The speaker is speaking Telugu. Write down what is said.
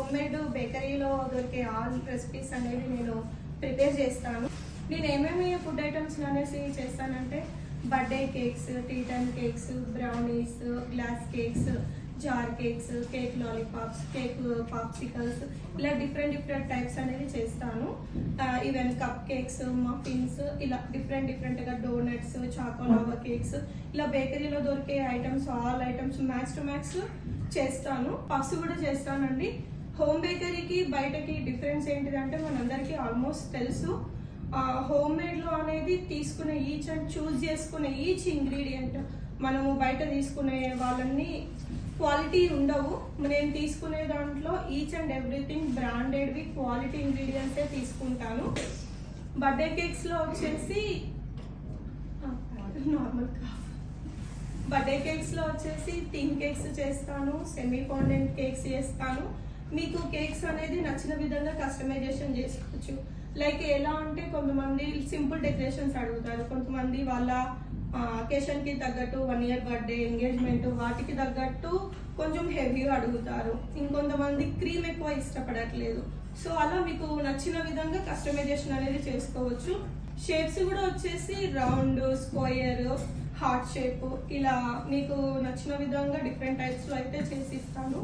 హోమ్ మేడ్ బేకరీలో దొరికే ఆల్ రెసిపీస్ అనేవి నేను ప్రిపేర్ చేస్తాను. నేను ఏమేమి ఫుడ్ ఐటమ్స్ అనేసి చేస్తానంటే birthday cakes, tea time cakes, brownies, glass cakes, jar cakes, cake lollipops, cake popsicles, ఇలా డిఫరెంట్ టైప్స్ అనేవి చేస్తాను. ఈవెన్ కప్ కేక్స్, మఫిన్స్, ఇలా డిఫరెంట్గా డోనట్స్, చాకోలావా కేక్స్, ఇలా బేకరీలో దొరికే items all items max to max చేస్తాను. పఫ్స్ కూడా చేస్తానండి. హోమ్ బేకరీకి బయటకి డిఫరెన్స్ ఏంటిదంటే మనందరికీ ఆల్మోస్ట్ తెలుసు. హోమ్ మేడ్ లో అనేది తీసుకునే ఈచ్ అండ్ చూస్ చేసుకునే ఈచ్ ఇంగ్రీడియంట్ మనము బయట తీసుకునే వాళ్ళని క్వాలిటీ ఉండవు. నేను తీసుకునే దాంట్లో ఈచ్ అండ్ ఎవ్రీథింగ్ బ్రాండెడ్వి క్వాలిటీ ఇంగ్రీడియంట్సే తీసుకుంటాను. బర్త్డే కేక్స్ లో వచ్చేసి నార్మల్ బర్త్డే కేక్స్ లో వచ్చేసి థిన్ కేక్స్ చేస్తాను, సెమీ ఫాండెంట్ కేక్స్ చేస్తాను. మీకు కేక్స్ అనేది నచ్చిన విధంగా కస్టమైజేషన్ చేసుకోవచ్చు. లైక్ ఎలా అంటే కొంతమంది సింపుల్ డెకరేషన్స్ అడుగుతారు, కొంతమంది వాళ్ళ అకేషన్ కి తగ్గట్టు 1 year బర్త్డే, ఎంగేజ్మెంట్ వాటికి తగ్గట్టు కొంచెం హెవీగా అడుగుతారు, ఇంకొంతమంది క్రీమ్ ఎక్కువ ఇష్టపడట్లేదు. సో అలా మీకు నచ్చిన విధంగా కస్టమైజేషన్ అనేది చేసుకోవచ్చు. షేప్స్ కూడా వచ్చేసి రౌండ్, స్క్వేర్, హార్ట్ షేప్, ఇలా మీకు నచ్చిన విధంగా డిఫరెంట్ టైప్స్ లో అయితే చేసి ఇస్తాను.